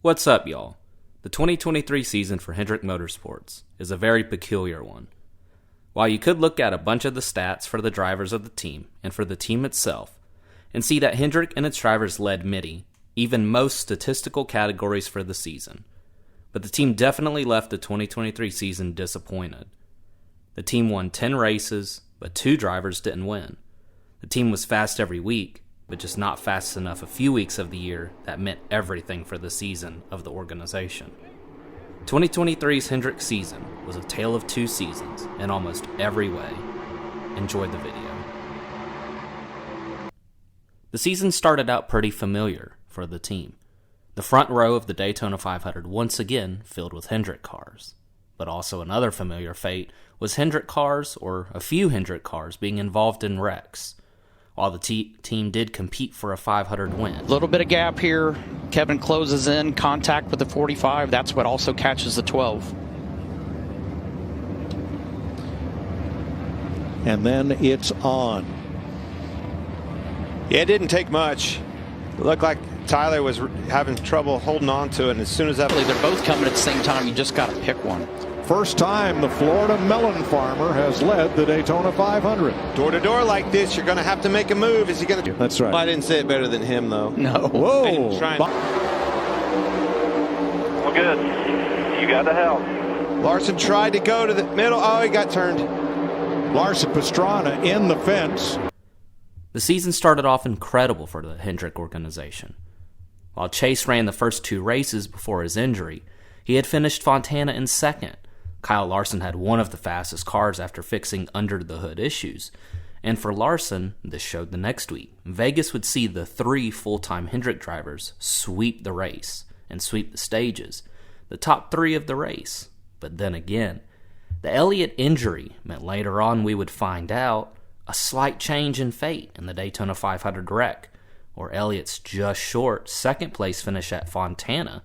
What's up, y'all? The 2023 season for Hendrick Motorsports is a very peculiar one. While you could look at a bunch of the stats for the drivers of the team and for the team itself, and see that Hendrick and its drivers led many, even most statistical categories for the season, but the team definitely left the 2023 season disappointed. The team won 10 races, but 2 drivers didn't win. The team was fast every week, but just not fast enough a few weeks of the year that meant everything for the season of the organization. 2023's Hendrick season was a tale of 2 seasons in almost every way. Enjoy the video. The season started out pretty familiar for the team. The front row of the Daytona 500 once again filled with Hendrick cars. But also another familiar fate was Hendrick cars, or a few Hendrick cars, being involved in wrecks. While the team did compete for a 500 win. A little bit of gap here. Kevin closes in, contact with the 45. That's what also catches the 12. And then it's on. Yeah, it didn't take much. It looked like Tyler was having trouble holding on to it, and as soon as that... They're both coming at the same time. You just got to pick one. First time the Florida melon farmer has led the Daytona 500. Door to door like this, you're going to have to make a move. Is he going to? That's right. Well, I didn't say it better than him, though. No. Whoa. Well, good. You got the help. Larson tried to go to the middle. Oh, he got turned. Larson Pastrana in the fence. The season started off incredible for the Hendrick organization. While Chase ran the first 2 races before his injury, he had finished Fontana in second. Kyle Larson had one of the fastest cars after fixing under-the-hood issues. And for Larson, this showed the next week. Vegas would see the 3 full-time Hendrick drivers sweep the race and sweep the stages, the top 3 of the race. But then again, the Elliott injury meant later on we would find out a slight change in fate in the Daytona 500 wreck, or Elliott's just short second-place finish at Fontana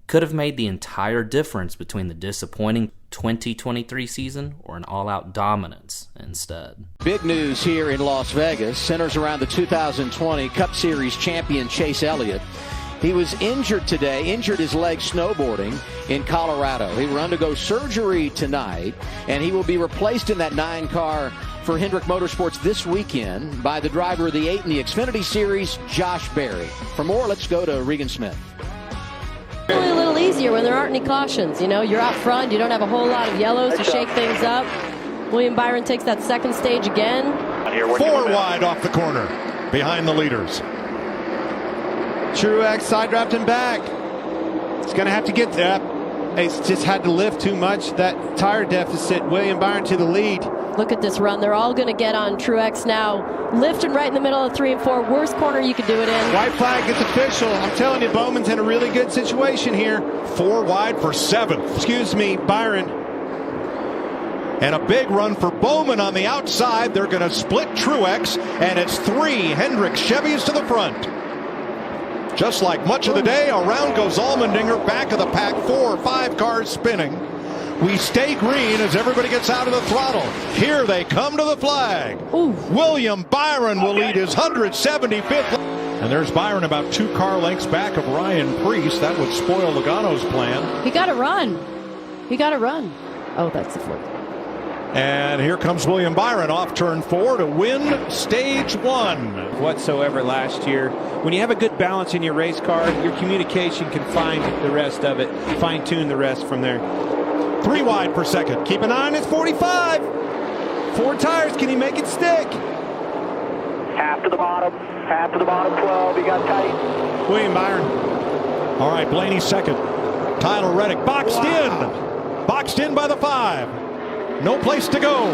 could have made the entire difference between the disappointing 2023 season or an all-out dominance instead. Big news here in Las Vegas centers around the 2020 Cup Series champion Chase Elliott. He was injured today, injured his leg snowboarding in Colorado. He will undergo surgery tonight, and he will be replaced in that 9-car for Hendrick Motorsports this weekend by the driver of the 8 in the Xfinity Series, Josh Berry. For more, let's go to Regan Smith. Really a little easier when there aren't any cautions. You know, you're out front, you don't have a whole lot of yellows to shake things up. William Byron takes that second stage again. 4 wide off the corner, behind the leaders. Truex side wrapped him back. He's going to have to get there. He's just had to lift too much. That tire deficit, William Byron to the lead. Look at this run. They're all going to get on Truex now. Lifting right in the middle of 3 and 4. Worst corner you could do it in. White flag is official. I'm telling you, Bowman's in a really good situation here. 4 wide for 7th. Excuse me, Byron. And a big run for Bowman on the outside. They're going to split Truex, and it's 3 Hendrick Chevys to the front. Just like much of the day, around goes Allmendinger, back of the pack, 4 or 5 cars spinning. We stay green as everybody gets out of the throttle. Here they come to the flag. Ooh. William Byron will lead his 175th. And there's Byron about 2 car lengths back of Ryan Preece. That would spoil Logano's plan. He got to run. He got to run. Oh, that's the flip. And here comes William Byron off turn 4 to win stage 1. Whatsoever last year. When you have a good balance in your race car, your communication can find the rest of it, fine-tune the rest from there. 3 wide per second. Keep an eye on his 45. 4 tires. Can he make it stick? Half to the bottom 12. He got tight. William Byron. All right, Blaney second. Tyler Reddick boxed in. Boxed in by the 5. No place to go.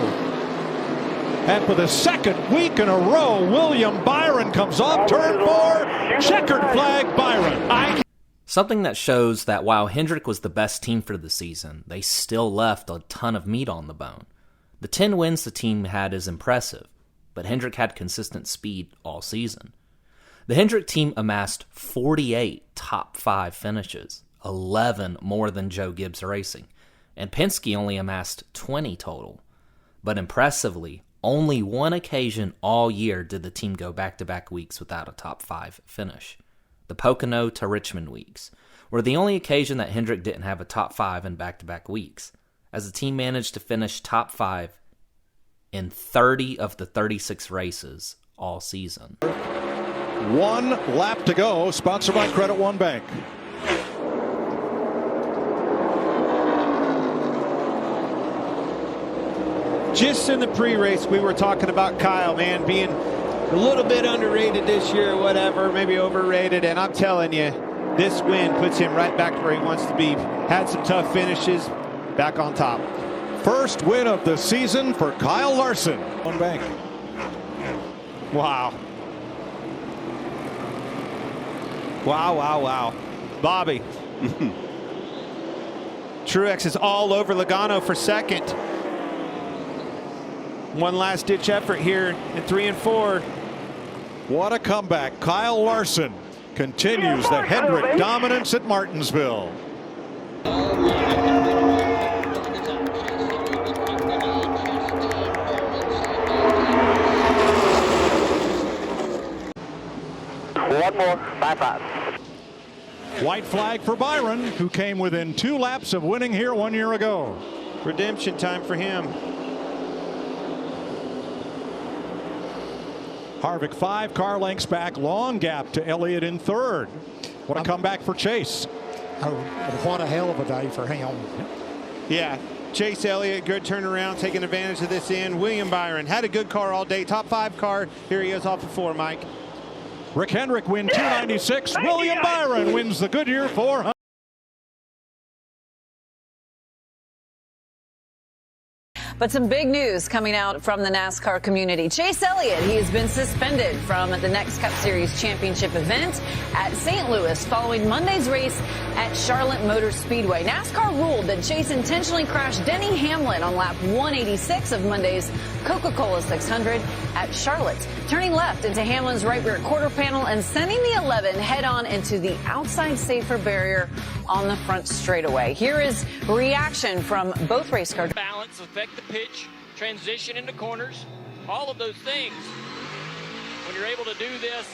And for the second week in a row, William Byron comes off turn 4. Checkered flag Byron. Something that shows that while Hendrick was the best team for the season, they still left a ton of meat on the bone. The 10 wins the team had is impressive, but Hendrick had consistent speed all season. The Hendrick team amassed 48 top 5 finishes, 11 more than Joe Gibbs Racing, and Penske only amassed 20 total. But impressively, only one occasion all year did the team go back-to-back weeks without a top 5 finish. The Pocono to Richmond weeks, were the only occasion that Hendrick didn't have a top 5 in back-to-back weeks, as the team managed to finish top 5 in 30 of the 36 races all season. 1 lap to go, sponsored by Credit One Bank. Just in the pre-race, we were talking about Kyle, man, being a little bit underrated this year or whatever, maybe overrated. And I'm telling you, this win puts him right back to where he wants to be. Had some tough finishes, back on top. First win of the season for Kyle Larson. One bank. Wow. Wow, wow, wow. Bobby. Truex is all over Logano for second. One last ditch effort here in 3 and 4. What a comeback. Kyle Larson continues the Hendrick dominance at Martinsville. One more, 5-5. White flag for Byron, who came within 2 laps of winning here 1 year ago. Redemption time for him. Harvick 5 car lengths back, long gap to Elliott in 3rd. What a comeback for Chase. Oh, what a hell of a day for him. Yeah, Chase Elliott, good turnaround, taking advantage of this end. William Byron had a good car all day, top 5 car. Here he is off the 4, Mike. Rick Hendrick win 296. William Byron wins the Goodyear 400. But some big news coming out from the NASCAR community. Chase Elliott, he has been suspended from the next Cup Series championship event at St. Louis following Monday's race at Charlotte Motor Speedway. NASCAR ruled that Chase intentionally crashed Denny Hamlin on lap 186 of Monday's Coca-Cola 600 at Charlotte, turning left into Hamlin's right rear quarter panel and sending the 11 head-on into the outside safer barrier on the front straightaway. Here is reaction from both race cars. Balance, affect the pitch, transition into corners, all of those things. When you're able to do this,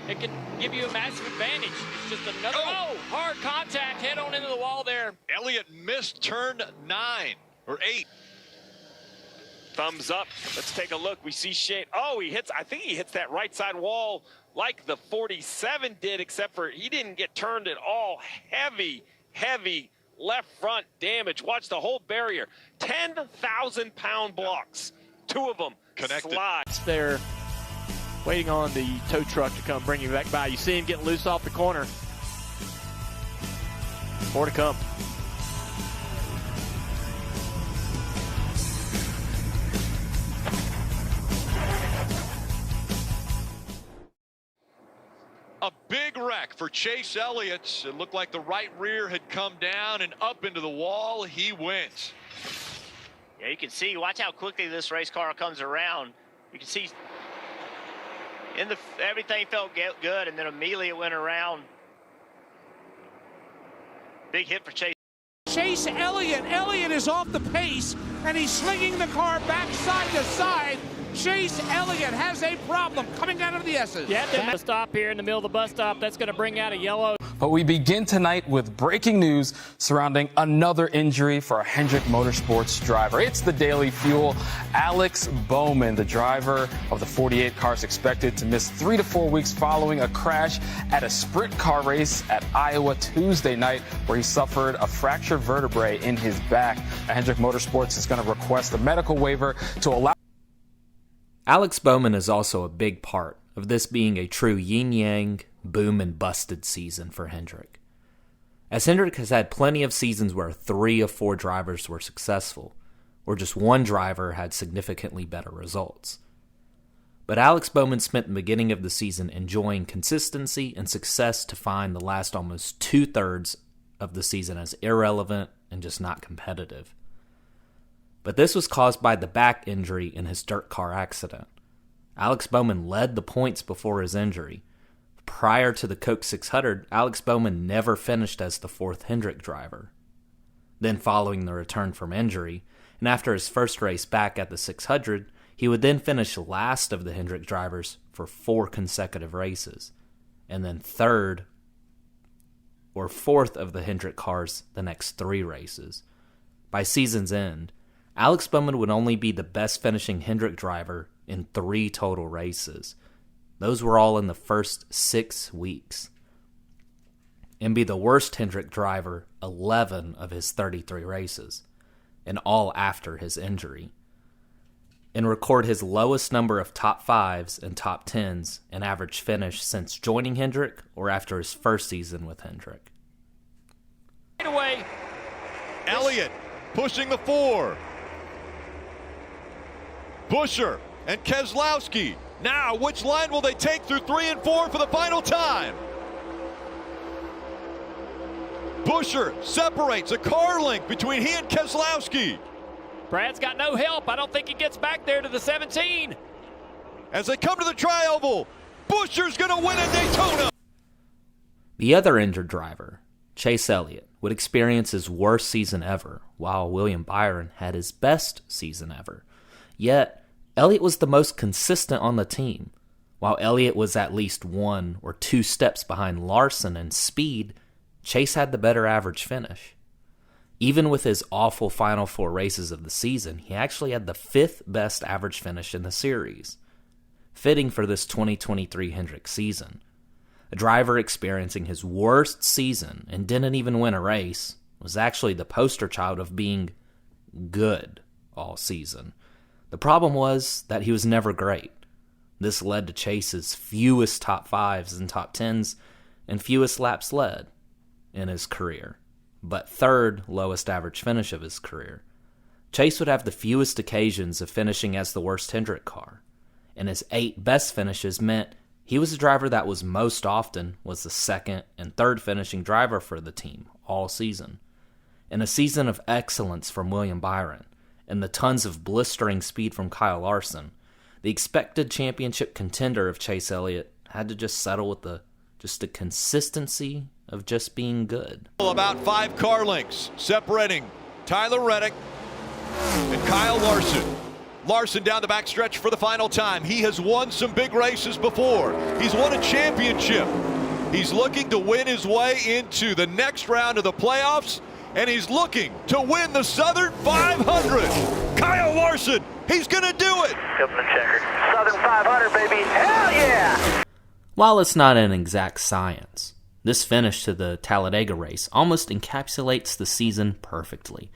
it can give you a massive advantage. It's just another, hard contact, head on into the wall there. Elliott missed turn 9 or 8. Thumbs up. Let's take a look. We see Shane. Oh, I think he hits that right side wall like the 47 did, except for he didn't get turned at all. Heavy left front damage. Watch the whole barrier. 10,000-pound blocks. 2 of them connected. Slides there, waiting on the tow truck to come bring him back by. You see him getting loose off the corner. More to come. A big wreck for Chase Elliott. It looked like the right rear had come down and up into the wall. He went. Yeah, you can see, watch how quickly this race car comes around. You can see everything felt good, and then immediately it went around. Big hit for Chase. Chase Elliott. Elliott is off the pace, and he's slinging the car back side to side. Chase Elliott has a problem coming out of the S's. Yeah, there's a stop here in the middle of the bus stop. That's going to bring out a yellow. But we begin tonight with breaking news surrounding another injury for a Hendrick Motorsports driver. It's the Daily Fuel. Alex Bowman, the driver of the 48 car, is expected to miss 3 to 4 weeks following a crash at a sprint car race at Iowa Tuesday night, where he suffered a fractured vertebrae in his back. Hendrick Motorsports is going to request a medical waiver to allow. Alex Bowman is also a big part of this being a true yin-yang, boom and busted season for Hendrick. As Hendrick has had plenty of seasons where 3 of 4 drivers were successful, or just one driver had significantly better results. But Alex Bowman spent the beginning of the season enjoying consistency and success to find the last almost 2/3 of the season as irrelevant and just not competitive. But this was caused by the back injury in his dirt car accident. Alex Bowman led the points before his injury. Prior to the Coke 600, Alex Bowman never finished as the 4th Hendrick driver. Then following the return from injury, and after his first race back at the 600, he would then finish last of the Hendrick drivers for 4 consecutive races, and then 3rd or fourth of the Hendrick cars the next 3 races. By season's end, Alex Bowman would only be the best finishing Hendrick driver in 3 total races. Those were all in the first 6 weeks. And be the worst Hendrick driver 11 of his 33 races, and all after his injury. And record his lowest number of top 5s and top 10s in average finish since joining Hendrick or after his first season with Hendrick. Right away, Elliott pushing the 4. Buescher and Keselowski. Now, which line will they take through 3 and 4 for the final time? Buescher separates a car length between he and Keselowski. Brad's got no help. I don't think he gets back there to the 17. As they come to the tri-oval, Buescher's going to win at Daytona. The other injured driver, Chase Elliott, would experience his worst season ever, while William Byron had his best season ever. Yet, Elliott was the most consistent on the team. While Elliott was at least 1 or 2 steps behind Larson in speed, Chase had the better average finish. Even with his awful final 4 races of the season, he actually had the 5th best average finish in the series. Fitting for this 2023 Hendrick season. A driver experiencing his worst season and didn't even win a race was actually the poster child of being good all season. The problem was that he was never great. This led to Chase's fewest top 5s and top 10s and fewest laps led in his career, but 3rd lowest average finish of his career. Chase would have the fewest occasions of finishing as the worst Hendrick car, and his 8 best finishes meant he was the driver that was most often was the 2nd and 3rd finishing driver for the team all season. In a season of excellence from William Byron and the tons of blistering speed from Kyle Larson, the expected championship contender of Chase Elliott had to just settle with the consistency of just being good. About 5 car lengths separating Tyler Reddick and Kyle Larson. Larson down the backstretch for the final time. He has won some big races before. He's won a championship. He's looking to win his way into the next round of the playoffs, and he's looking to win the Southern 500. Kyle Larson, he's going to do it. Come the checker. Southern 500, baby. Hell yeah! While it's not an exact science, this finish to the Talladega race almost encapsulates the season perfectly.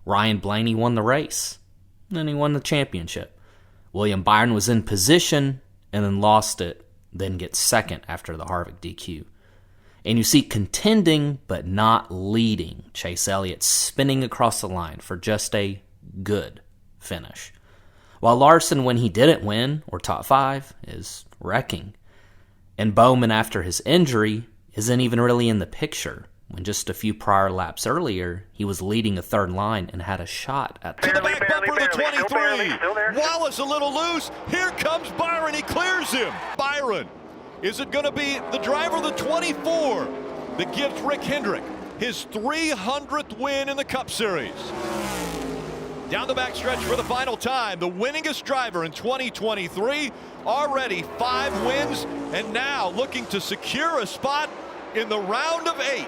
Ryan Blaney won the race, and he won the championship. William Byron was in position and then lost it, then gets 2nd after the Harvick DQ. And you see contending but not leading Chase Elliott spinning across the line for just a good finish. While Larson, when he didn't win or top 5, is wrecking. And Bowman, after his injury, isn't even really in the picture, when just a few prior laps earlier, he was leading a 3rd line and had a shot at to the back bumper of the 23. Wallace a little loose. Here comes Byron. He clears him. Byron, is it going to be the driver of the 24 that gives Rick Hendrick his 300th win in the Cup Series? Down the backstretch for the final time, the winningest driver in 2023, already 5 wins, and now looking to secure a spot in the round of 8.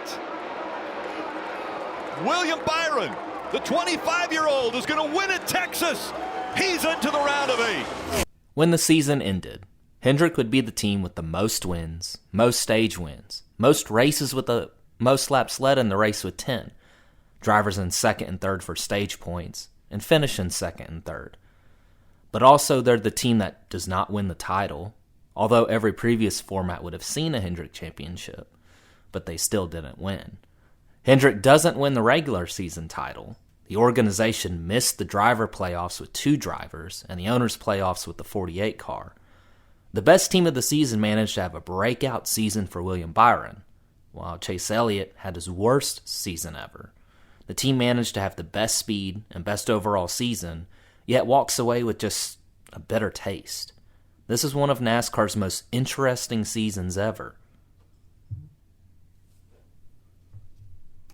William Byron, the 25-year-old, is going to win at Texas. He's into the round of 8. When the season ended, Hendrick would be the team with the most wins, most stage wins, most races with the most laps led in the race with 10, drivers in 2nd and 3rd for stage points, and finish in 2nd and 3rd. But also they're the team that does not win the title, although every previous format would have seen a Hendrick championship, but they still didn't win. Hendrick doesn't win the regular season title. The organization missed the driver playoffs with 2 drivers and the owners' playoffs with the 48 car. The best team of the season managed to have a breakout season for William Byron, while Chase Elliott had his worst season ever. The team managed to have the best speed and best overall season, yet walks away with just a bitter taste. This is one of NASCAR's most interesting seasons ever.